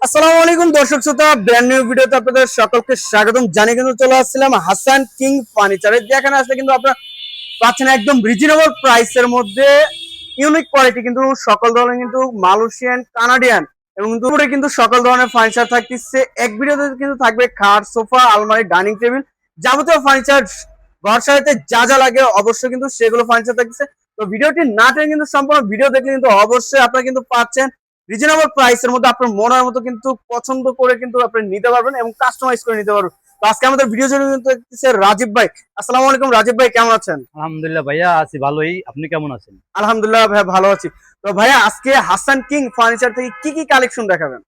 আসসালামু আলাইকুম দর্শক শ্রোতা, ব্র্যান্ড নিউ ভিডিওতে আপনাদের সকলকে স্বাগতম জানিয়ে কিন্তু চলে আসছিলাম হাসান কিং ফার্নিচারে। যেখানে আসলে কিন্তু আপনারা পাচ্ছেন একদম রিজনেবল প্রাইসের মধ্যে ইউনিক কোয়ালিটি, কিন্তু সকল ধরনের কিন্তু মালয়েশিয়ান, কানাডিয়ান এবং কিন্তু সকল ধরনের ফার্নিচার থাকতেছে। এক ভিডিওতে কিন্তু থাকবে খাট, সোফা, আলমারি, ডাইনিং টেবিল, যাবতীয় ফার্নিচার ঘর সাজাতে যা যা লাগে অবশ্যই কিন্তু সেগুলো ফার্নিচার থাকতেছে। তো ভিডিওটি না টেনে কিন্তু সম্পূর্ণ ভিডিও দেখলে কিন্তু অবশ্যই আপনারা কিন্তু পাচ্ছেন রিজনেবল প্রাইসের মধ্যে আপনার মনের মতো কিন্তু পছন্দ করে কিন্তু আপনি নিতে পারবেন এবং কাস্টমাইজ করে নিতে পারবেন। তো আজকে আমাদের ভিডিও জন্য কিন্তু দেখতেছে রাজীব ভাই। আসসালামু আলাইকুম রাজীব ভাই, কেমন আছেন? আলহামদুলিল্লাহ ভাইয়া আছি ভালোই। আপনি কেমন আছেন? আলহামদুলিল্লাহ ভাই, ভালো আছি। তো ভাইয়া আজকে হাসান কিং ফার্নিচার থেকে কি কি কালেকশন দেখাবেন?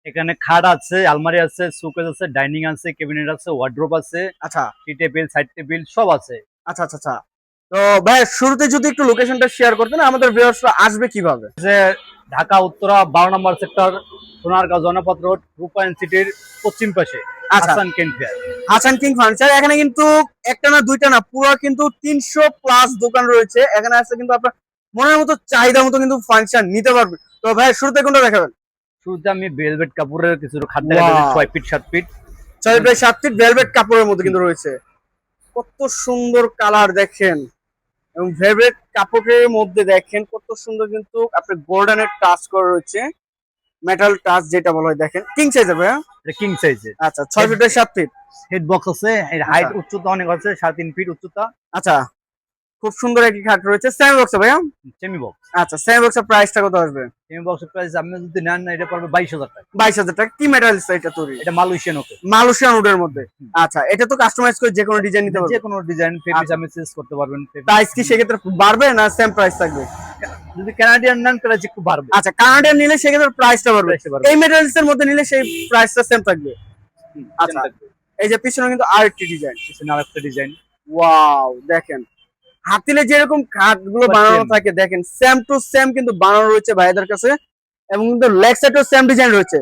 এখানে খাট আছে, আলমারি আছে, শোকেস আছে, ডাইনিং আছে, ক্যাবিনেট আছে, ওয়ার্ড্রোব আছে, আচ্ছা টি টেবিল, সাইড টেবিল সব আছে। আচ্ছা আচ্ছা আচ্ছা। তো ভাই শুরুতে যদি একটু লোকেশনটা শেয়ার করতেন, আমাদের ভিউয়ার্সরা আসবে কিভাবে? যে ঢাকা উত্তরা 12 নম্বর সেক্টর, সোনারগাঁও জনপথ রোড, রূপায়ণ সিটির পশ্চিম পাশে আচ্ছা, হাসান কেন ফেয়ার। হাসান কিং ফার্নিচার এখানে কিন্তু একটা না দুইটা না, পুরো কিন্তু 300 প্লাস দোকান রয়েছে। এখানে আসলে কিন্তু আপনার মনের মতো চাহিদা মতো কিন্তু ফার্নিচার নিতে পারবে। তো ভাই শুরুতে কোনটা দেখাবেন? শুরুতে আমি ভেলভেট কাপড়ের কিছু খাট দেখাচ্ছি, 6 feet 7 feet. 6 by 7 feet velvet কাপড়ের মধ্যে কিন্তু রয়েছে। কত সুন্দর কালার দেখেন, এবং ভেলভেট কাপড়ের মধ্যে দেখেন কত সুন্দর কিন্তু আপনার গোল্ডেনের টাচ করা রয়েছে, মেটাল টাচ যেটা বলা হয়। দেখেন কিং সাইজের ভাইয়া। এটা কিং সাইজে। আচ্ছা 6 feet by 7 feet. Head box আছে, এর হাইট আচ্ছা উচ্চতা অনেক আছে, 3.5 ফিট উচ্চতা। আচ্ছা, খুব সুন্দর একটি খাট রয়েছে সেমি বক্স ভাইয়া। Semi box. আচ্ছা সেমি বক্সের প্রাইসটা কত আসবে? সেমি বক্সের প্রাইস আপনি যদি নেন এটা পড়বে 22,000 টাকা। 22,000 টাকা। কি মেটাল এটা তৈরি? এটা মালয়েশিয়ান ওকে। মালয়েশিয়ান উডের মধ্যে। আচ্ছা, এটা তো কাস্টমাইজ করে যে কোনো ডিজাইন নিতে যে পারবে। কোনো ডিজাইন ফেব্রিক আচ্ছা, আপনি চেঞ্জ করতে পারবেন। প্রাইস কি সেক্ষেত্রে বাড়বে না সেম প্রাইস থাকবে? যদি কানাডিয়ান নেন প্রাইস একটু বাড়বে। আচ্ছা, কানাডিয়ান নিলে সেক্ষেত্রে প্রাইসটা বাড়বে। প্রাইসটা বাড়বে। এই মেটালস এর মধ্যে নিলে সেই প্রাইসটা সেম থাকবে। আচ্ছা, এই যে পিছনে কিন্তু আরেকটি ডিজাইন। পিছনে আরেকটা ডিজাইন। ওয়াও, দেখেন হাতিলে যেরকম খাটগুলো বানানো থাকে দেখেন সেম টু সেম কিন্তু বানানো রয়েছে ভাইদের কাছে, এবং কিন্তু লেগ সাইডেও সেম ডিজাইন রয়েছে।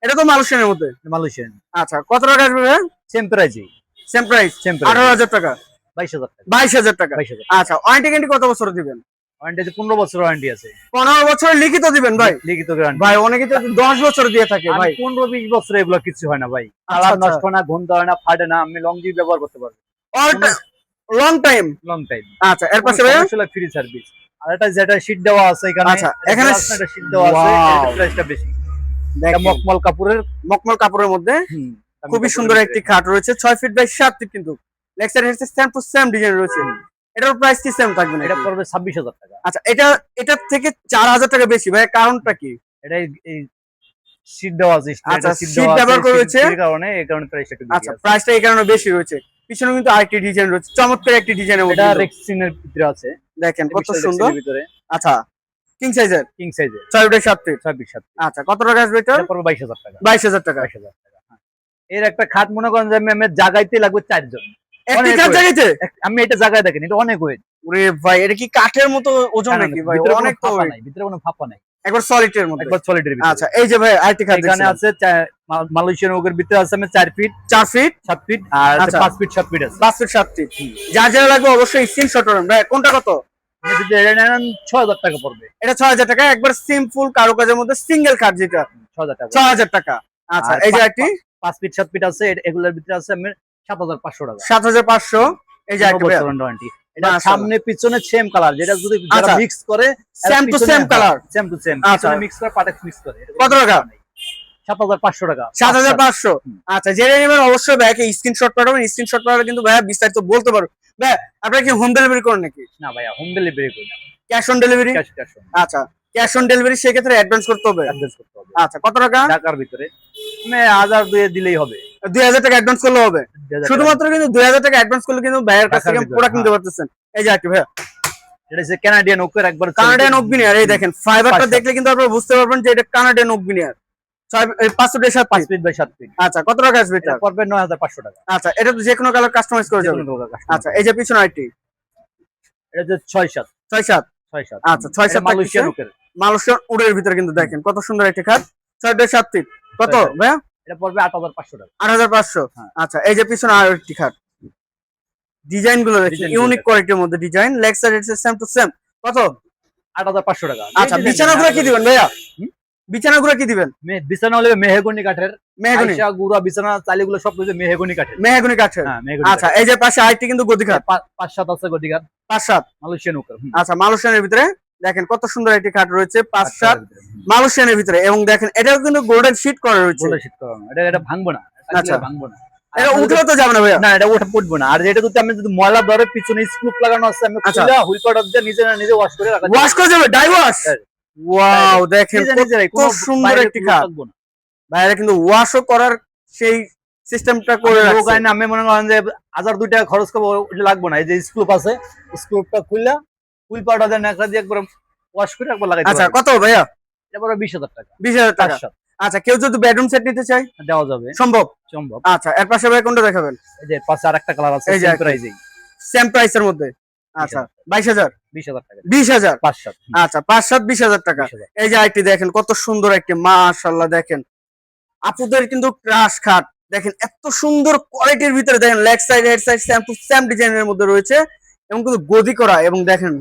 এটা তো মালয়েশিয়ানের মধ্যে। মালয়েশিয়ান। আচ্ছা, কত টাকা আসবে ভাই? সেম প্রাইসই। Same price. Same price. 18,000 টাকা। 22,000 টাকা। 22,000 টাকা। 22,000। আচ্ছা, ওয়ারেন্টি গ্যারান্টি কত বছর দিবেন? ওয়ারেন্টি 15 বছর ওয়ারেন্টি আছে। 15 বছর লিখিত দিবেন ভাই? লিখিত গ্যারান্টি। ভাই অনেকে তো 10 বছর দিয়ে থাকে ভাই। 15-20 বছর এগুলো কিছু হয় না ভাই। আচ্ছা, কালার আচ্ছা। নষ্ট হয় না, গন্ধ হয় না, ফাটে না, আপনি লং জিপ ব্যবহার করতে পারবেন। Long time. Long time. আচ্ছা, এর পাশে ভাই ফ্রি সার্ভিস। আর এটা যেটা শীট দেওয়া আছে এখানে। আচ্ছা, এখানে এটা শীট দেওয়া আছে, ওয়াও, এর প্রাইসটা বেশি। এটা দেখেন মকমল কাপড়ের। মকমল কাপড়ের মধ্যে খুবই সুন্দর একটি খাট রয়েছে। 6 ফিট বাই 7 ফিট, কিন্তু লেগ সাইড হচ্ছে সেম টু সেম ডিজাইন রয়েছে। এটার প্রাইস কি সেম থাকবে না? এটা পড়বে 26,000 টাকা। আচ্ছা, এটার থেকে 4,000 টাকা বেশি ভাই, কারণটা কি? এটা এই শীট দেওয়া আছে। আচ্ছা, শীট শীট ব্যবহার করেছে এই কারণে প্রাইসটা একটু বেশি আচ্ছা, আছে। প্রাইসটা এই কারণে বেশি রয়েছে। পিছনে কিন্তু আরেকটি ডিজাইন রয়েছে, চমৎকার একটি ডিজাইনের মধ্যে। এটা রেক্সিনের ভিতরে আছে। দেখেন কত বিশাল সুন্দর। রেক্সিনের ভিতরে। আচ্ছা, কিং সাইজের কিং সাইজে 6 ফিট বাই 7 ফিট। 26,000। আচ্ছা, কত টাকা আসবে এটা? এটা পড়বে 22,000 টাকা। 22,000 টাকা। 22,000 টাকা। হ্যাঁ। এর একটা খাট মনে করেন যে আমি জায়গাতে লাগবে 4 জন। একটি অনেক খাট weight। জায়গাতে? আমি এটা জায়গায় দেখেন, এটা অনেক ওয়েট। ওরে ভাই, এটা কি কাঠের মতো ওজন নাকি ভাই? ভিতরে অনেক তো ফাঁপা weight। নাই, ভিতরে কোনো ফাঁপা নাই। একবার সলিড এর মধ্যে। একবার সলিডের ভিতরে। আচ্ছা, এই যে ভাই আরেকটি খাট এখানে দেখছিলাম। আছে মালয়েশিয়ান ওকের ভিতরে আছে আমি 4 ফিট 4 ফিট 7 ফিট আর আচ্ছা। 5 ফিট 7 ফিট আছে। 5 ফিট 7 ফিট। যার যারা লাগবে অবশ্যই স্ক্রিনশট করবেন ভাই। কোনটা কত? আপনি যদি এটা নেন 6,000 টাকা পড়বে। এটা 6,000 টাকা, একবার সিম্পল কারুকাজের মধ্যে সিঙ্গেল খাট যেটা 6,000 টাকা। 6,000 টাকা। আচ্ছা, আর এই যে একটি 5 ফিট 7 ফিট আছে, এগুলোর ভিতরে আছে আমি 7,500 টাকা। 7,500। এই যে একটা ওয়ারেন্টি। এটা মাশাআল্লাহ। সামনে পিছনে সেম কালার, যেটা যদি যারা আচ্ছা। মিক্স করে same to same colour. Same to same আচ্ছা। পিছনে মিক্স করে পাটেক্স মিক্স করে। কত টাকা? 7,500 টাকা। 7,500। আচ্ছা, জেনে নেবেন অবশ্যই ভাইকে স্ক্রিনশট পাঠাবেন। স্ক্রিনশট পাঠালে কিন্তু ভাইয়া বিস্তারিত বলতে পারো। ভাই আপনারা কি হোম ডেলিভারি করেন নাকি? না ভাইয়া, হোম ডেলিভারি করি না। Cash on delivery? ক্যাশ আচ্ছা, ক্যাশ অন ডেলিভারি সেক্ষেত্রে অ্যাডভান্স করতে হবে। অ্যাডভান্স করতে হবে। আচ্ছা, কত টাকা? ঢাকার ভিতরে মানে 1000 দিয়ে দিলেই হবে। 2,000 টাকা অ্যাডভান্স করলে হবে। 2000 শুধুমাত্র কিন্তু 2,000 টাকা অ্যাডভান্স করলে কিন্তু ভাইয়ের কাছ থেকে ঢাকার ভিতরে, প্রোডাক্ট নিতে হ্যাঁ। পারতেছেন। এই যে একটি ভাইয়া এটা হচ্ছে কানাডিয়ান ওকের একবার কানাডিয়ান ওক বিনিয়ার। এই দেখেন ফাইবারটা 500 দেখলে কিন্তু আপনারা বুঝতে পারবেন যে এটা Canadian oak veneer. 5 feet 7 5 feet. Feet by 7 feet. আচ্ছা, কত টাকা আসবে এটা? এটা পড়বে 9,500 টাকা। আচ্ছা, এটা তো যে কোনো কালার কাস্টমাইজ করে যাবে। আচ্ছা, এই যে পিছনে আইটি এটা যে 6-7 6-7। 6-7। আচ্ছা, 6-7 মালয়েশিয়ান ওকের। মালয়েশিয়ান উডের ভিতরে কিন্তু দেখেন কত সুন্দর একটি খাট। 6 ফিট 7 ফিট। কত 6-7 ভাইয়া? এটা পড়বে 8,500 টাকা। 8,500। হ্যাঁ। আচ্ছা, এই যে পিছনে আর একটি খাট। ডিজাইন গুলো দেখেন ডিজাইন ইউনিক কোয়ালিটির মধ্যে design. Leg side same to same. কত? 8,500 টাকা। আচ্ছা, বিছানাগুলো কি দিবেন ভাইয়া? বিছানাগুলো কি দিবেন? বিছানা হলে মেহগনি কাঠের, মেহগনি আইসা গুড়া বিছানা চালিগুলো সব কিছু মেহগনি কাঠের। মেহগনি কাঠের। হ্যাঁ মেহগনি আচ্ছা এই যে পাশে আরেকটি কিন্তু গদি খাট, 5-7 আছে গদিঘাট, 5-7। মালয়েশিয়ান ওকে। আচ্ছা মালয়েশিয়ানের ভিতরে দেখেন কত সুন্দর একটি খাট রয়েছে, 5-7 মালয়েশিয়ানের ভিতরে। এবং দেখেন এটাও কিন্তু গোল্ডেন শীট করা রয়েছে। গোল্ডেন শীট করানো, এটা ভাঙবো না, আচ্ছা ভাঙবো না, এটা উঠেও তো যাবে না ভাইয়া? না এটা ওঠা পড়বো না। আর এটা যদি আমি যদি ময়লা ধরে পিছনে স্ক্রুপ লাগানো আছে, আমি আচ্ছা খুলে হুইল পাউডার দিয়ে নিজে না নিজে ওয়াশ করে রাখা ওয়াশ করে যাবে, ডাই ওয়াশ। ওয়াও দেখেন কত সুন্দর একটি খাট ভাইরা কিন্তু ওয়াশও করার সেই সিস্টেমটা করে রাখছে। আমি মনে করেন যে 1000-2 টাকা খরচ করবো, ওটা লাগবে না। এই যে স্ক্রুপ আছে, স্ক্রুপটা খুললা হুইল পাউডার দিয়ে নাকড়া দিয়ে একবার ওয়াশ করে একবার লাগাইতে আচ্ছা পারবেন। কত ভাইয়া? এটা পড়বে 20,000 টাকা। 20,000 টাকা। আচ্ছা কেউ যদি বেডরুম সেট নিতে চায় দেওয়া যাবে, সম্ভব? সম্ভব। আচ্ছা এর পাশে ভাই কোনটা দেখাবেন? এই যে পাশে আরেকটা কালার আছে এই যে সেম প্রাইসেই, সেম প্রাইসের মধ্যে। আচ্ছা 22,000 20,000 টাকা, 20,000। 5-7। আচ্ছা 5-7 20,000 টাকা। 20,000 এই যে আইটি দেখেন কত সুন্দর একটি, মাশাআল্লাহ দেখেন আপুদের কিন্তু ক্রাশ খাট দেখেন এত সুন্দর কোয়ালিটির ভিতরে। দেখেন leg side head side same to same ডিজাইনের মধ্যে রয়েছে এবং কিন্তু গদি করা। এবং দেখেন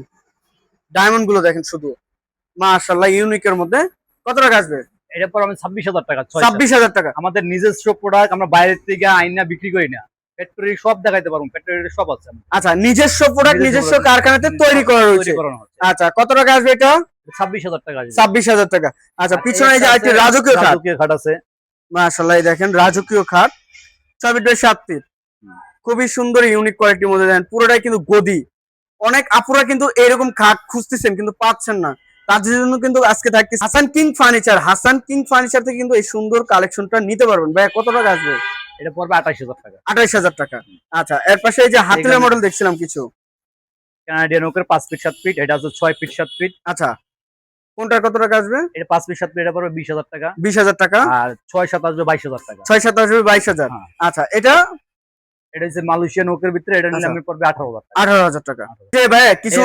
ডায়মন্ড গুলো দেখেন শুধু, মাশাআল্লাহ ইউনিকের মধ্যে। কত টাকা আসবে? এটা পর আমি 26,000 টাকা। 26,000 টাকা। আমাদের নিজস্ব প্রোডাক্ট, আমরা বাইরে থেকে আইনা বিক্রি করি না। ফ্যাক্টরি সব দেখাইতে পারবো, ফ্যাক্টরি সব আছে। আচ্ছা নিজস্ব প্রোডাক্ট নিজস্ব কারখানাতে তৈরি করা রয়েছে। আচ্ছা কত টাকা আসবে এটা? 26,000 টাকা আসবে। 26,000 টাকা। আচ্ছা পিছনে এই যে আরেকটি রাজকীয় খাট আছে, মাশাআল্লাহ এই দেখেন রাজকীয় খাট 6 ফিট খুবই সুন্দর ইউনিক কোয়ালিটির মধ্যে। দেখেন পুরোটাই কিন্তু গদি। অনেক আপুরা কিন্তু এরকম খাট খুঁজতেছেন কিন্তু পাচ্ছেন না, তাদের জন্য কিন্তু আজকে থাকতেছে Hasan King furniture. Hasan King furniture থেকে কিন্তু এই সুন্দর কালেকশনটা নিতে পারবেন। ভাই কত টাকা আসবে? এটা পড়বে 28,000 টাকা। 28,000 টাকা। আচ্ছা এর পাশে এই যে হাতিলের মডেল দেখছিলাম কিছু, কানাডিয়ান ওকের 5 ফিট 7 ফিট, এটা হচ্ছে 6 ফিট 7 ফিট। আচ্ছা কোনটা কত টাকা আসবে? এটা 5 ফিট 7 ফিট, এটা পড়বে 20,000 টাকা। 20,000 টাকা। আর 6-7 আসবে 22,000 টাকা। 6-7 আসবে 22,000। আচ্ছা এটা হচ্ছে মালয়েশিয়ান ওকের ভিতরে, এটা নিলে আমি পড়বে 18,000 টাকা। 18,000 টাকা। যে ভাই কিছু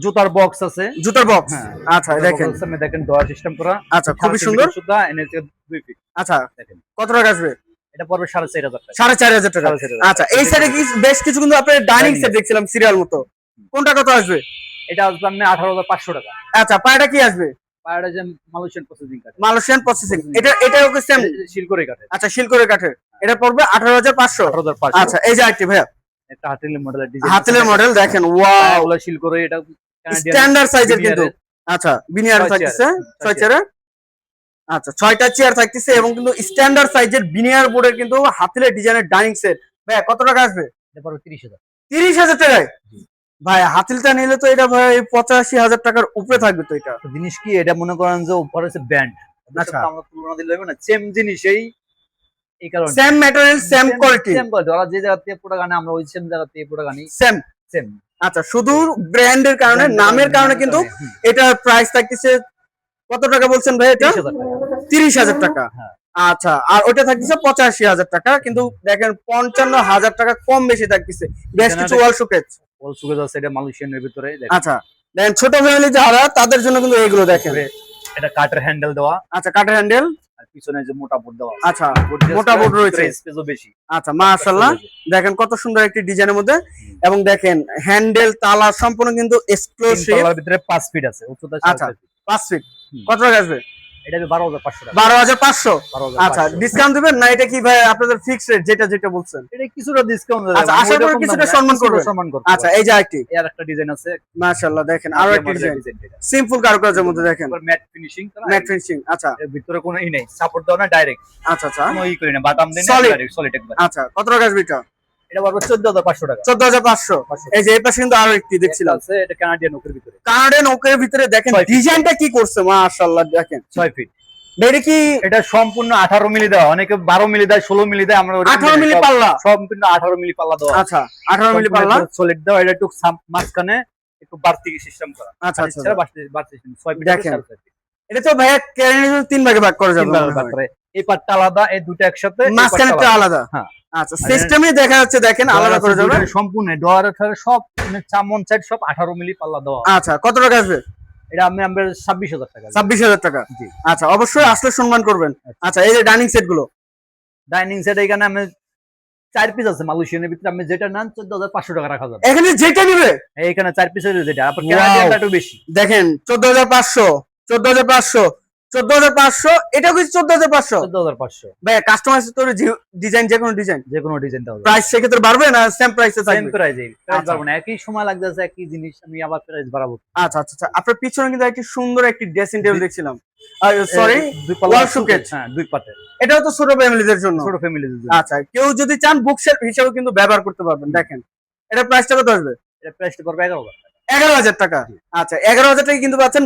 জুতার বক্স আছে, জুতার বক্স। আচ্ছা দেখেন আপনি দেখেন ডয়ার সিস্টেম করা। আচ্ছা খুবই সুন্দর। সুদা এনেছে 2 ফিট। আচ্ছা দেখেন কত টাকা আসবে? এটা পড়বে 4,500 টাকা। 4,500 টাকা। আচ্ছা এই সাইডে কি বেশ কিছু কিন্তু আপনার ডাইনিং সেট দেখছিলাম সিরিয়াল মতো, কোনটা কত আসবে? এটা আসবে আপনি 18,500 টাকা। আচ্ছা পায়টা কি আসবে? পায়টা যে মালয়েশিয়ান প্রসেসিং কাঠ। মালয়েশিয়ান প্রসেসিং, এটা ওকে সেম শিলকরে কাঠের। আচ্ছা শিলকরে কাঠের, এটা পড়বে 18,500। 18,500। আচ্ছা এই যে আরেকটি ভাইয়া একটা হাতিলের মডেলের ডিজাইন, হাতিলের মডেল দেখেন ওয়াও ওগুলা শিলকরে, এটা স্ট্যান্ডার্ড সাইজের কিন্তু। আচ্ছা বিনিয়ার থাকতেছে 6 চেয়ারে। আচ্ছা 6টা চেয়ার থাকতেছে এবং কিন্তু স্ট্যান্ডার্ড সাইজের বিনিয়ার বোর্ডের কিন্তু হাতিলের ডিজাইনের ডাইনিং সেট। ভাই কত টাকা আসবে? এটা পড়বে 30,000। 30,000 টাকায়? ভাই হাতিলটা নিলে তো এটা ভাই 85,000 টাকার উপরে থাকবে। তো এটা জিনিস কি, এটা মনে করেন যে উপরে হচ্ছে ব্যান্ড। আচ্ছা আমরা তুলনা দিলে হবে না, সেম জিনিস, এই কারণে same material same quality. Same quality, ওরা যে জায়গা থেকে প্রোডাক্ট আনে আমরা ওই সেম জায়গা থেকে প্রোডাক্ট আনি, সেম সেম। আচ্ছা শুধু ব্র্যান্ডের কারণে, নামের কারণে কিন্তু এটার প্রাইস থাকতেছে কত টাকা বলছেন ভাই? এটা 30,000 টাকা। আচ্ছা আর ওটা থাকতেছে 85,000 টাকা। কিন্তু দেখেন 55,000 টাকা কম বেশি থাকতেছে। বেশ কিছু ওয়াল শোকেস আছে, এটা মালয়েশিয়ানের ভিতরে। আচ্ছা দেখেন ছোট ফ্যামিলি যারা তাদের জন্য কিন্তু এগুলো দেখেন। এটা কাঠের হ্যান্ডেল দেওয়া। আচ্ছা কাঠের হ্যান্ডেল, আর পিছনে যে মোটা বোর্ড দেওয়া। আচ্ছা মোটা বোর্ড রয়েছে, স্পেসও বেশি। আচ্ছা মাশাআল্লাহ দেখেন কত সুন্দর একটি ডিজাইনের মধ্যে। এবং দেখেন হ্যান্ডেল তালা সম্পূর্ণ কিন্তু এক্সক্লুসিভ। তালার ভিতরে 5 ফিট আছে উচ্চতা। আচ্ছা 5 ফিট। কত টাকা আসবে? এটা 12,500 টাকা। 12,500। আচ্ছা ডিসকাউন্ট দিবেন না? এটা কি ভাই আপনাদের ফিক্সড রেট যেটা যেটা বলছেন? এটা কিছুটা ডিসকাউন্ট দেব। আচ্ছা আশা করি কিছুটা সম্মান করবেন। আচ্ছা এই যে আরেকটি, এর একটা ডিজাইন আছে মাশাআল্লাহ দেখেন আরো একটা ডিজাইন সিম্পল কারুকাজের মধ্যে দেখেন ম্যাট ফিনিশিং। Mat finishing. আচ্ছা এর ভিতরে কোনো ই নাই, সাপোর্ট দাও না, ডাইরেক্ট। আচ্ছা আচ্ছা কোনো ই করি না, বাটাম দেন না, ডাইরেক্ট সলিড একবার। আচ্ছা কত টাকা আসবে এটা? এটা পড়বে 14,500 টাকা। 14,500। এই যে এই পাশে কিন্তু আরো একটি দেখছিলাম আছে, এটা কানাডিয়ান ওকের ভিতরে। কানাডিয়ান ওকের ভিতরে দেখেন ডিজাইনটা কি করছে মাশাআল্লাহ দেখেন। 6 ফিট। এটা কি এটা সম্পূর্ণ 18 মিলি দেওয়া, অনেকে 12 মিলি দেয়, 16 মিলি দেয়, আমরা 18 মিলি পাল্লা, সম্পূর্ণ 18 মিলি পাল্লা দেওয়া। আচ্ছা 18 মিলি পাল্লা সলিড দেওয়া। এটা একটু মাঝখানে একটু বাড়তি সিস্টেম করা। আচ্ছা আচ্ছা বাড়তি সিস্টেম 6 ফিট। দেখেন এটা তো ভাইয়া ক্যারিয়ার 3 ভাগে ভাগ করা যাবে। এই পার্টটা আলাদা, এই দুটো একসাথে, মাঝখানেরটা আলাদা। হ্যাঁ আচ্ছা সিস্টেমে দেখা যাচ্ছে দেখেন আলাদা করে যাবে সম্পূর্ণ। ডোয়ার সব চামন সাইড সব 18 মিলি পাল্লা দেওয়া। আচ্ছা কত টাকা আসবে? এটা আমরা 26,000 টাকা। 26,000 টাকা। জি আচ্ছা অবশ্যই আসলে সম্মান করবেন। আচ্ছা এই যে ডাইনিং সেট গুলো, ডাইনিং সেট এখানে আমি 4 পিস আছে মালয়েশিয়ানের ভিতরে, আপনি যেটা নেন 14,500 টাকা রাখা যাবে। এখানে যেটা নিবে এখানে 4 পিসের যেটা আপনার কানাডিয়ানটা একটু বেশি। দেখেন 14,500 14,500 14,500, এটা কি 14,500? 14,500 ভাই কাস্টমাইজ তো ডিজাইন, যে কোনো ডিজাইন, যে কোনো ডিজাইন দেওয়া যাবে। প্রাইস সেক্ষেত্রে বাড়বে না সেম প্রাইসে সেম থাকবে? প্রাইজে, প্রাইস আচ্ছা। বাড়বো না, একই সময় লাগতেছে একই জিনিস, আমি আবার প্রাইস বাড়াবো। আচ্ছা আচ্ছা আচ্ছা, আপনার পিছনে কিন্তু একটি সুন্দর একটি ড্রেসিং টেবিল দেখছিলাম, সরি, দুই পাল্লা ওয়াল শোকেস। হ্যাঁ, দুই পাটের, এটাও তো ছোট ফ্যামিলিদের জন্য। ছোট ফ্যামিলির জন্য। আচ্ছা, কেউ যদি চান বুকশেলফ হিসেবে কিন্তু ব্যবহার করতে পারবেন। দেখেন এটা প্রাইসটা কত আসবে? এটা প্রাইসটা পড়বে 11,000 টাকা। 11,000 টাকা। আচ্ছা, 11,000 টাকা কিন্তু পাচ্ছেন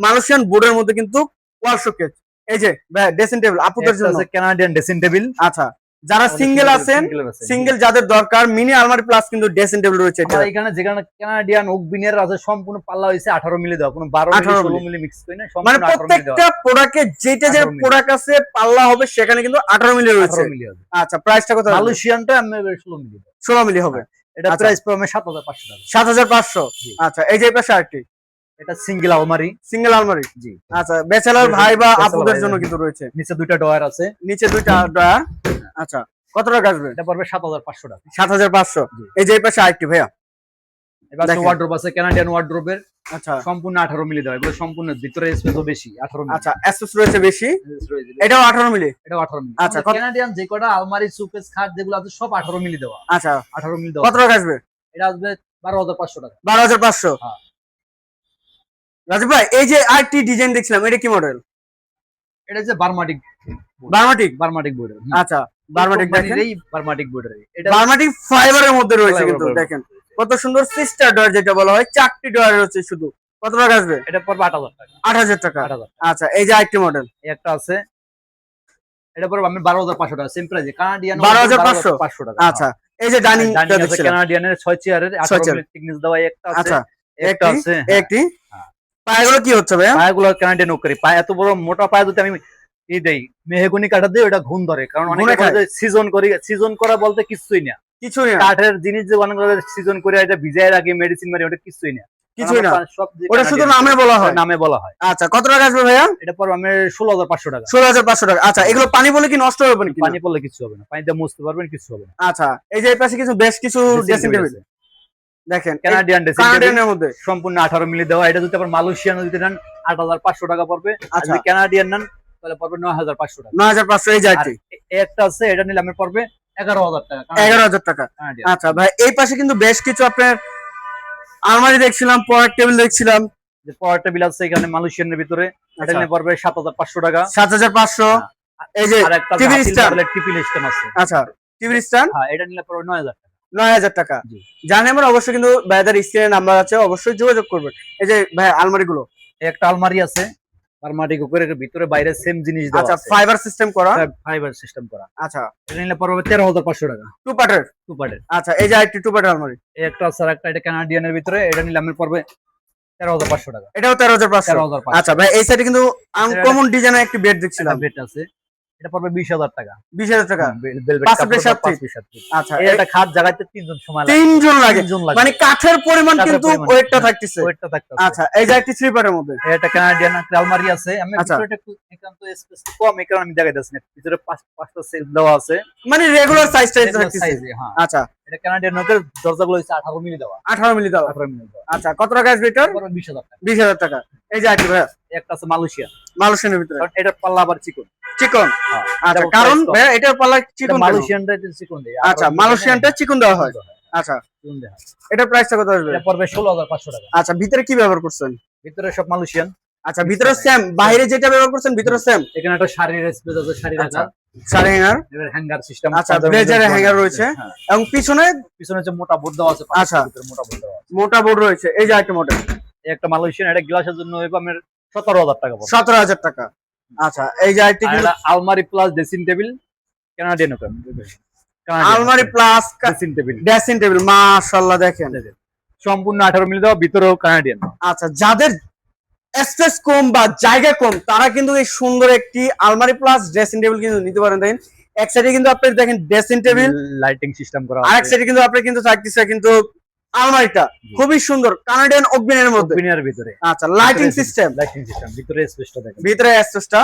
মালয়েশিয়ান বোর্ডের মধ্যে কিন্তু ওয়াল শোকেস। এই যে ড্রেসিং টেবিল আপুদের একটা জন্য। আছে কানাডিয়ান ড্রেসিং টেবিল। আচ্ছা, যারা সিঙ্গেল আছেন, সিঙ্গেল যাদের দরকার, মিনি আলমারি প্লাস কিন্তু ড্রেসিং টেবিল রয়েছে এটা। আমার এখানে যেখানে কানাডিয়ান ওক বিনের আছে সম্পূর্ণ পাল্লা হইছে 18 মিলি দেওয়া, কোনো 12 মিলি 18 16 মিলি মিক্স করি না, মানে সম্পূর্ণ 18 মিলি দেওয়া। প্রত্যেকটা প্রোডাক্টে যেটা যে 18 মিলি। প্রোডাক্ট আছে পাল্লা হবে সেখানে কিন্তু 18 মিলি রয়েছে। 18 মিলি হবে। আচ্ছা, প্রাইসটা কত? মালয়েশিয়ানটা আমি 16 মিলি দেব। 16 মিলি হবে। এটা আচ্ছা। প্রাইস পড়বে 7,500 টাকা। 7,500। জি। আচ্ছা, এই যে এই পাশে আরেকটি এটা সিঙ্গেল আলমারি। সিঙ্গেল আলমারি। জি। আচ্ছা, ব্যাচেলর ভাই বা ব্যাচেলর আপুদের ভাই জন্য যাবে। কিন্তু রয়েছে। নিচে দুইটা ডয়ার আছে। নিচে দুইটা ড্রয়ার। আচ্ছা, কত টাকা আসবে? এটা পড়বে 7,500 টাকা। 7,500। জি। এই যে এই পাশে আরেকটি ভাইয়া। এবার দেখেন। ওয়ার্ড্রোব আছে কানাডিয়ান ওয়ার্ড্রোবের, আচ্ছা সম্পূর্ণ 18 মিলি দেওয়া, এগুলো সম্পূর্ণ ভিতরে স্পেসও বেশি 18 মিলি। আচ্ছা, অ্যাসেস রয়েছে বেশি, রয়েছে। এটাও 18 মিলি। এটা 18 মিলি। আচ্ছা, আচ্ছা, কানাডিয়ান যে কটা আলমারি সুকেস খাট যেগুলো আছে সব 18 মিলি দেওয়া। আচ্ছা, 18 মিলি দেওয়া। কত টাকা আসবে? এটা আসবে 12,500 টাকা। 12,500। হ্যাঁ। রাজীব ভাই, এই যে আরেকটি ডিজাইন দেখছিলাম, এটা কি মডেল? এটা যে বারমাটিক, বার্মাটিক। বারমাটিক বোর্ডের। আচ্ছা, বার্মাটিক দেখেন, এই বারমাটিক বোর্ডের এটা বার্মাটিক ফাইবারের মধ্যে রয়েছে Fiber কিন্তু। এর মধ্যে। দেখেন কত সুন্দর সিস্টার ডয়ার যেটা বলা হয়, 4টি ডয়ার রয়েছে শুধু। কত টাকা আসবে? এটা পড়বে 8,000 টাকা। 8,000 টাকা। 8,000 আচ্ছা, এই যে আরেকটি মডেল। এই একটা আছে, এটা পড়বে আমি 12,500 টাকা, সেম প্রাইসে কানাডিয়ান 12,500 12,500 টাকা। আচ্ছা, এই যে ডাইনিং ডাইনিং আছে দেখছিলাম। কানাডিয়ানের 6 চেয়ারের 6 18 চেয়ার। মিলি থিকনেস দেওয়া একটা আছে। আচ্ছা, একটা একটি আছে একটি হ্যাঁ। পায়গুলো কি হচ্ছে ভাইয়া? পায়াগুলো কানাডিয়ান ওক করি, পায়া এত বড় মোটা পায়া যদি আমি এই দেই মেহগনি কাটা দিই ওটা ঘুম ধরে, কারণ ঘুরে অনেকে খায়। বলে সিজন করি, সিজন করা বলতে কিছুই না, কিছুই না, কাঠের জিনিস যে অনেক সিজন করে এটা ভিজায় রাখি মেডিসিন মারি, ওটা কিছুই না, কিছুই না, সব যে ওটা শুধু Canadian নামে বলা হয়। নামে বলা হয়। আচ্ছা, কত টাকা আসবে ভাইয়া? এটা পর আমি 16,500 টাকা। 16,500 টাকা। আচ্ছা, এগুলো পানি বলে কি নষ্ট হবে নাকি? পানি পড়লে কিছু হবে না, পানিতে মুছতে পারবেন, কিছু হবে না। আচ্ছা, এই যে এই পাশে কিছু বেশ কিছু ড্রেসিং টেবিল দেখেন, কানাডিয়ান ড্রেসিং টেবিল কানাডিয়ানের মধ্যে। সম্পূর্ণ 18 মিলি দেওয়া। এটা যদি আবার মালয়েশিয়ান যদি নেন 8,500 টাকা পড়বে, আর আচ্ছা। যদি কানাডিয়ান নেন তাহলে পড়বে 9,500 টাকা। 9,500। এই যে আর আরেকটি এই একটা আছে, এটা নিলে আমি পড়বে 11,000 টাকা। 11,000 টাকা। কানাডিয়ান। আচ্ছা ভাই, এই পাশে কিন্তু বেশ কিছু আপনার আলমারি দেখছিলাম, পড়ার টেবিল দেখছিলাম। যে পাওয়ার টেবিল আছে এখানে মালয়েশিয়ানের ভিতরে, এটা আচ্ছা। নিলে পড়বে 7,500 টাকা। 7,500। এই যে আর একটা টিভি স্ট্যান্ড। টিপি লিস্টেন আছে, আচ্ছা, টিভি স্ট্যান্ড হ্যাঁ, এটা নিলে পড়বে 9,000 টাকা। 9,000 টাকা। জি। জানেন আমরা অবশ্যই কিন্তু ভাইদের স্ক্রিনে নাম্বার আছে, অবশ্যই যোগাযোগ করবেন। এই যে ভাই আলমারি গুলো, এই একটা আলমারি আছে বারমাটিক উপরে, ভিতরে বাইরে সেম জিনিস দেওয়া আচ্ছা, আছে, ফাইবার সিস্টেম করা। ফাইবার সিস্টেম করা। আচ্ছা, এটা নিলে পড়বে 13,500 টাকা। টু পার্টের। টু পার্টের। আচ্ছা, এই যে আরেকটি টু পার্টের আলমারি, এই একটা আছে, আর একটা এটা কানাডিয়ানের ভিতরে, এটা নিলে আমি পড়বে 13,500 টাকা। এটাও 13,500। 13,500। আচ্ছা ভাই, এই সাইডে কিন্তু আনকমন ডিজাইনের একটি বেড দেখছিলাম, বেড আছে, এটা পড়বে 20,000 টাকা। 20,000 টাকা। ভেলভেট 5 ফুটের কাপড়, 7 ফিট। 5 feet 7 feet. আচ্ছা, এই একটা খাট জাগাইতে 3 জন সময় লাগে। 3 জন লাগে, 3 জন লাগে, মানে কাঠের পরিমাণ কাঠের কিন্তু পরিমাণ। ওয়েটটা থাকতেছে। ওয়েটটা থাকতেছে। আচ্ছা, এই যে একটি থ্রি পার্টের মধ্যে, এই একটা কানাডিয়ান একটা আলমারি আছে, আমি আচ্ছা। ভিতরে একটু একান্ত স্পেস কম, এই কারণে আমি দেখাইতেছি না, ভিতরে 5টা সেলফ দেওয়া আছে, মানে রেগুলার সাইজটা থাকতেছে। সাইজে। হ্যাঁ, আচ্ছা, এটা কানাডিয়ান নোকের দরজাগুলো হচ্ছে 18 মিলি দেওয়া। 18 মিলি দাও। 18 মিলি দেওয়া। আচ্ছা, কত টাকা আসবে এটা? পড়বে 20,000 টাকা। 20,000 টাকা। এই যে আরেকটি ভাই একটা আছে মালয়েশিয়ান, মালয়েশিয়ানের ভিতরে, কারণ এটার পাল্লা আবার চিকন। চিকন। হ্যাঁ, আচ্ছা, এটার কারণ price কম। ভাই এটার পাল্লা চিকন কেন? মালয়েশিয়ানটা একটু চিকন দেয়। আচ্ছা, মালয়েশিয়ানটা চিকন দেওয়া হয়। আচ্ছা, চিকন দেয়। এটার প্রাইসটা কত আসবে? এটা পড়বে 16,500 টাকা। আচ্ছা, ভিতরে কি ব্যবহার করছেন? ভিতরে সব মালয়েশিয়ান। আচ্ছা, ভিতরে সেম, বাইরে যেটা ব্যবহার করছেন ভিতরে সেম। এখানে একটা শাড়ির স্পেস আছে, শাড়ি আচ্ছা, রাখার, শাড়ি হ্যাঙ্গার। এবার হ্যাঙ্গার সিস্টেম। আচ্ছা, ব্লেজারের হ্যাঙ্গার রয়েছে, হ্যাঁ। এবং পিছনে পিছনে যে মোটা বোর্ড দেওয়া আছে, আচ্ছা। ভিতরে মোটা বোর্ড দেওয়া আছে। মোটা বোর্ড রয়েছে। এই যে আরেকটা মডেল, এই একটা মালয়েশিয়ান, এটা গ্লাসের জন্য হইবে আমার 17,000 টাকা পড়বে। 17,000 টাকা। আচ্ছা, এই যে আরেকটি আর কিন্তু এটা আলমারি plus dressing table, Canadian open আলমারি plus dressing table, dressing table, মাশাআল্লাহ দেখেন। সম্পূর্ণ 18 মিলি দেওয়া, ভিতরেও কানাডিয়ান। আচ্ছা, যাদের স্পেস কম বা জায়গা কম তারা কিন্তু এই সুন্দর একটি আলমারি প্লাস ড্রেসিং টেবিল কিন্তু নিতে পারেন। দেখেন এক সাইডে কিন্তু আপনি দেখেন ড্রেসিং টেবিল, লাইটিং সিস্টেম করা আরেক আছে। সাইডে কিন্তু আপনি কিন্তু থাকতেছে কিন্তু আলমারিটা খুবই সুন্দর কানাডিয়ান ওকবিনের মধ্যে। ওপেনের ভিতরে। আচ্ছা, লাইটিং সিস্টেম, লাইটিং সিস্টেম, ভিতরে স্পেসটা দেখেন। ভিতরে স্পেসটা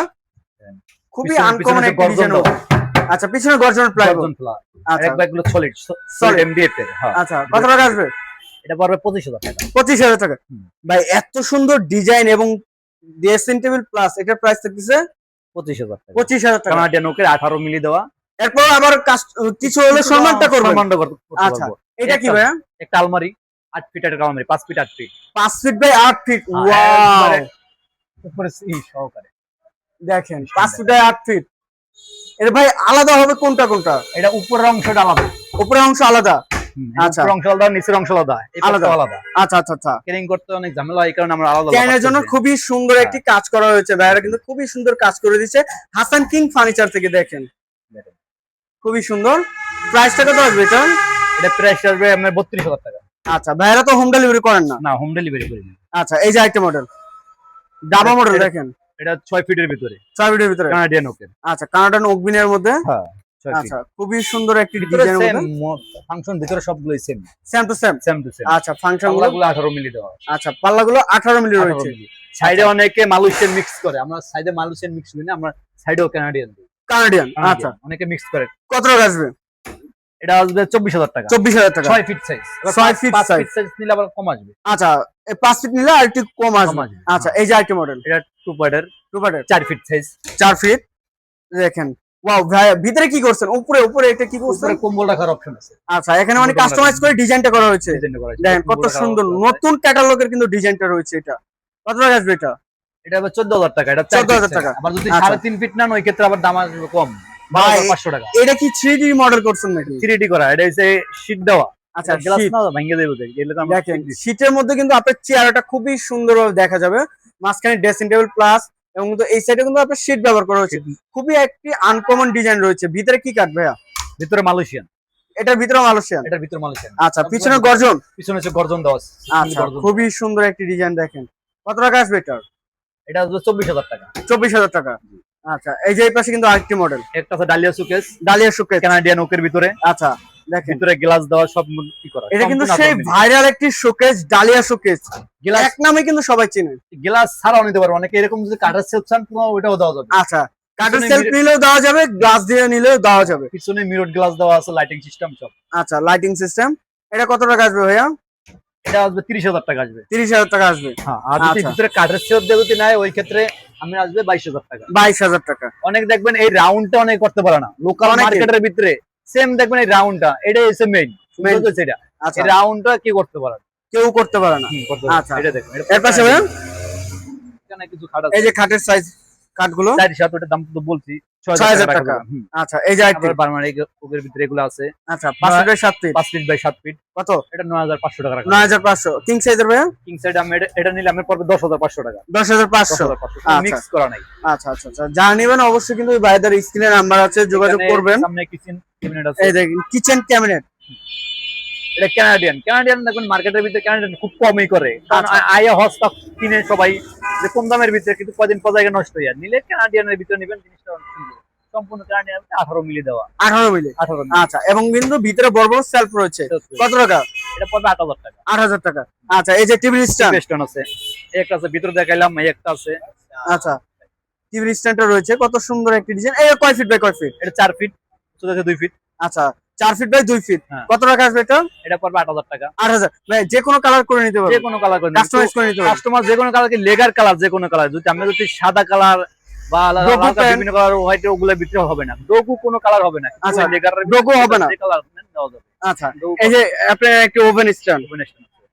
খুবই আনকমন একটা ডিজাইন। আচ্ছা, পিছনে গর্জন প্লাইউড। আচ্ছা, এক ব্যাগগুলো সলিড Solid। এমডিএফ এর। হ্যাঁ, আচ্ছা, কত টাকা আসবে? এটা পড়বে 25,000 টাকা। 25,000 টাকা। হুম। ভাই এত সুন্দর ডিজাইন এবং ড্রেসিং টেবিল প্লাস এটার প্রাইস থাকতেছে 25,000 টাকা 25,000 টাকা। কানাডিয়ান ওকের 18 মিলি দেওয়া। এরপর আবার কিছু হলে সম্মানটা করবেন। সম্মানটা করতে আচ্ছা পারবো। এটা কি ভাইয়া? একটা আলমারি 8 ফিট একটা আলমারি 5 feet 8 feet 5 feet by 8 feet. হ্যাঁ, ওয়াও একবারে উপরে সহকারে দেখেন 5 ফিট বাই 8 ফিট। এর ভাই আলাদা হবে কোনটা কোনটা? এটা উপরের অংশটা আলাদা, উপরের অংশ আলাদা। আচ্ছা উপরের অংশ আলাদা, নিচের অংশ আলাদা, এটা আলাদা। আলাদা। আচ্ছা আচ্ছা আচ্ছা। কেরিং করতে অনেক ঝামেলা, এই কারণে আমরা আলাদা কেনার জন্য খুবই সুন্দর একটি কাজ করা হয়েছে, ভাইরা কিন্তু খুবই সুন্দর কাজ করে দিচ্ছে হাসান কিং ফার্নিচার থেকে। দেখেন খুবই সুন্দর। প্রাইসটা কত আসবে এটা? এটা প্রাইস আসবে আপনার 32,000 টাকা। আচ্ছা ভাইরা তো হোম ডেলিভারি করেন না? না, হোম ডেলিভারি করি না। আচ্ছা এই যে একটা মডেল ডাবা মডেল দেখেন, এটা 6 ফিটের ভিতরে 6 ফিটের ভিতরে কানাডিয়ান ওকের। আচ্ছা কানাডান ওকবিনের মধ্যে। হ্যাঁ 6 ফিট। আচ্ছা খুবই সুন্দর একটি ভিতরে ডিজাইনের সেম মধ্যে ফাংশন, ভিতরে সবগুলোই same same to same. Same to same. আচ্ছা ফাংশন গুলো পাল্লাগুলো 18 মিলি দেওয়া। আচ্ছা পাল্লাগুলো 18 মিলি রয়েছে। সাইডে অনেকে মালয়েশিয়ান মিক্স করে, আমরা সাইডে মালয়েশিয়ান মিক্স করি না, আমরা সাইডেও কানাডিয়ান দিই। কানাডিয়ান আচ্ছা অনেকে মিক্স করে। কত টাকা আসবে? এটা আসবে 24,000 টাকা। 24,000 টাকা 6 feet size. 6 feet 5 size feet size নিলে আবার কম আসবে। আচ্ছা 5 ফিট নিলে আর একটু কম আসবে। আসবে। আচ্ছা এই যে একটা মডেল এটা 2 পার্টের 2 পার্টের 4 ফিট সাইজ। 4 ফিট দেখেন। ওয়াও ভাই ভিতরে কি করছেন? উপরে উপরে এটা কি করছেন? উপরে কম্বল রাখার অপশন আছে। আচ্ছা এখানে মানে কাস্টমাইজ করে ডিজাইনটা করা হয়েছে। ডিজাইন করা আছে। দেখেন কত সুন্দর নতুন ক্যাটালগের কিন্তু ডিজাইনটা রয়েছে। এটা কত টাকা আসবে এটা? এটা আবার 14,000 টাকা। এটা 14,000 টাকা। আবার যদি আচ্ছা। 3.5 ফিট নেন ওই ক্ষেত্রে আবার দাম আসবে কম, ভাই 500 টাকা। এটা কি 3D মডেল করছেন নাকি? 3D করা, এটা হচ্ছে শীট দেওয়া। আচ্ছা গ্লাস শীট। না ভাঙিয়ে দেব দেখি, এলে তো আমরা দেখেন শীটের মধ্যে কিন্তু আপনার চেয়ারটা খুবই সুন্দরভাবে দেখা যাবে। মাঝখানে ড্রেসিং টেবিল প্লাস এবং কিন্তু এই সাইডে কিন্তু আপনার শীট ব্যবহার করা হয়েছে। খুবই একটি আনকমন ডিজাইন রয়েছে। ভিতরে কি কাট ভাইয়া? ভিতরে মালয়েশিয়ান। এটার ভিতরে মালয়েশিয়ান। এটার ভিতরে মালয়েশিয়ান। আচ্ছা পিছনে গর্জন। পিছনে হচ্ছে গর্জন দেওয়া আছে। আচ্ছা খুবই সুন্দর একটি ডিজাইন দেখেন। কত টাকা আসবে এটা? এটা আসবে 24,000 টাকা। 24,000 টাকা। আচ্ছা এই যে এই পাশে কিন্তু আরেকটি মডেল, একটা আছে ডালিয়া সুকেস, ডালিয়া শোকেস কানাডিয়ান ওকের ভিতরে। আচ্ছা দেখেন ভিতরে গ্লাস দেওয়া, সব কি করা। এটা কিন্তু সেই ভাইরাল একটি শোকেস, ডালিয়া শোকেস। গ্লাস এক নামে কিন্তু সবাই চেনে। গ্লাস ছাড়াও নিতে পারবে অনেকে, এরকম যদি কাঠের সেলফ চান পুরো ওটাও দেওয়া যাবে। আচ্ছা কাঠের সেলফ নিলেও দেওয়া যাবে, গ্লাস দিয়ে নিলেও দেওয়া যাবে। পিছনে মিরর গ্লাস দেওয়া আছে, লাইটিং সিস্টেম সব। আচ্ছা লাইটিং সিস্টেম। এটা কত টাকা আসবে ভাইয়া? এটা আসবে 30,000 টাকা আসবে। 30,000 টাকা আসবে। হ্যাঁ, আর যদি আচ্ছা। ভিতরে কাঠের সেলফ দিয়ে যদি নেয় ওই ক্ষেত্রে আমি আসবে 22,000 টাকা। 22,000 টাকা। অনেক দেখবেন এই রাউন্ডটা অনেক করতে পারে না, লোকাল অনেকে। মার্কেটের ভিতরে সেম দেখবেন এই রাউন্ডটা, এটাই হচ্ছে মেইন সেটা। আচ্ছা এই রাউন্ডটা কি করতে পারে না, কেউ করতে পারে না। করতে পারে না। আচ্ছা এটা দেখুন, এর পাশে ভাইয়া এখানে কিছু খাট আছে। এই যে খাটের সাইজ কাঠগুলো 4.7, ওটার দাম তো বলছি 6,000 টাকা। আচ্ছা এই যে আরেকটি। আবার বারমারি ওকের ভিতরে এগুলো আছে। আচ্ছা 5 feet by 7 feet 5 feet by 7 feet. কত? এটা 9,500 টাকা রাখা। 9,500। কিং সাইজের ভাইয়া? কিং সাইড আমি এটা নিলে আমি পড়বে 10,500 টাকা। 10,500। 10,500 মিক্স করা নাই। আচ্ছা আচ্ছা আচ্ছা যা নেবেন অবশ্যই কিন্তু ওই ভাইদের স্ক্রিনে নাম্বার আছে, যোগাযোগ এখানে করবেন। সামনে কিচেন ক্যাবিনেট আছে। এই দেখেন কিচেন ক্যাবিনেট। এটা কানাডিয়ান দেখবেন মার্কেটের ভিতরে কানাডিয়ান খুব কমই করে, কারণ আচ্ছা। আয়া হস্তা কিনে সবাই যে কম দামের ভিতরে, কিন্তু কদিন পর জায়গায় নষ্ট হয়ে যায়। নিলে কানাডিয়ানের ভিতরে নেবেন, জিনিসটা অনেক সুন্দর। সম্পূর্ণ কানাডিয়ান 18 মিলি দেওয়া। 18 মিলি। 18 মিলি। আচ্ছা এবং কিন্তু ভিতরে বড় বড় সেলফ রয়েছে। কত টাকা? এটা পড়বে 8,000 টাকা। 8,000 টাকা। আচ্ছা এই যে টিভি স্ট্যান্ড। বেস্টন আছে, এই একটা আছে ভিতরে দেখাইলাম, এই একটা আছে। আচ্ছা টিভি স্ট্যান্ডটা রয়েছে, কত সুন্দর একটি ডিজাইন। এই কয় ফিট বাই কয় ফিট? এটা 4 ফিট, ছোট আছে 2 ফিট। আচ্ছা 4 ফিট বাই 2 ফিট। হ্যাঁ। কত টাকা আসবে এটা? এটা পড়বে 8,000 টাকা। 8,000। ভাই যে কোনো কালার করে নিতে যে পারবেন, কোনো কালার করে কাস্টমাইজ করে নিতে পারবেন। কাস্টমার যে কোনো কালার, কি লেগার কালার, যে কোনো কালার। যদি আমরা যদি সাদা কালার বা ডোকু হালকা পেন। বিভিন্ন কালার হোয়াইট, ওগুলো ভিতরে হবে না। ডোকু কোনো কালার হবে না। আচ্ছা, লেগার ডোকু হবে না। যে কালার দেওয়া যাবে। আচ্ছা এই যে আপনার একটি ওভেন স্ট্যান্ড, Combination আছে।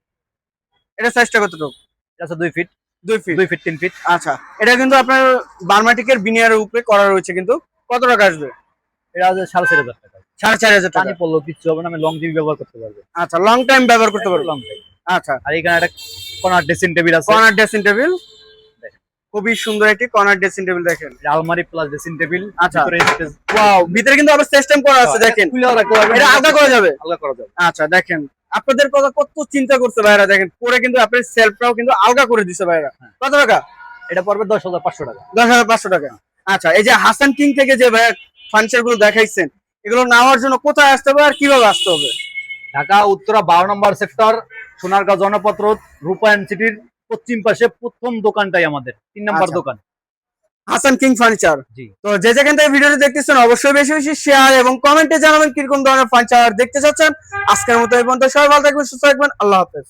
এটা সাইজটা কতটুকু? এটা আছে 2 ফিট, 2 ফিট। 2 fit 3 fit. আচ্ছা এটা কিন্তু আপনার বার্মাটিকের বিনিয়ারের উপরে করা রয়েছে কিন্তু। কত টাকা আসবে? এটা আছে 4,500 টাকা। 4,500 টাকা। পানি পড়লো কিচ্ছু হবে না, আমি লং জিবি ব্যবহার করতে পারবো। আচ্ছা লং টাইম ব্যবহার করতে পারবেন। Long time. আচ্ছা আর এখানে একটা কর্নার ড্রেসিং টেবিল আছে। কর্নার ড্রেসিং টেবিল, খুবই সুন্দর একটি কর্নার ড্রেসিং টেবিল দেখেন। এটা আলমারি প্লাস ড্রেসিং টেবিল। আচ্ছা। ভিতরে space ওয়াও ভিতরে কিন্তু আবার সিস্টেম করা আছে দেখেন। খুলেও রাখতে পারবেন। এটা আলাদা করা যাবে। আলাদা করা যাবে। আচ্ছা দেখেন আপনাদের কথা কত চিন্তা করছে ভাইরা, দেখেন পরে কিন্তু আপনার সেলফটাও কিন্তু আলগা করে দিছে ভাইরা। কত টাকা? এটা পড়বে 10,500 টাকা। 10,500 টাকা। আচ্ছা এই যে হাসান কিং থেকে যে ভাইয়া ফার্নিচার গুলো দেখাইছেন, এগুলো নেওয়ার জন্য কোথায় আসতে হবে আর কিভাবে আসতে হবে? ঢাকা উত্তরা 12 নম্বর সেক্টর, সোনারগাঁও জনপথ রোড, রূপায়ণ সিটির পশ্চিম পাশে প্রথম দোকানটাই আমাদের, 3 নম্বর আচ্ছা। দোকান। Hasan King Furniture. জি। তো যে যেখান থেকে ভিডিওটি দেখতেছেন অবশ্যই বেশি বেশি শেয়ার এবং কমেন্টে জানাবেন কিরকম ধরনের ফার্নিচার দেখতে চাচ্ছেন। আজকের মতো এই পর্যন্ত, সবাই ভালো থাকবেন, সুস্থ থাকবেন, আল্লাহ হাফেজ।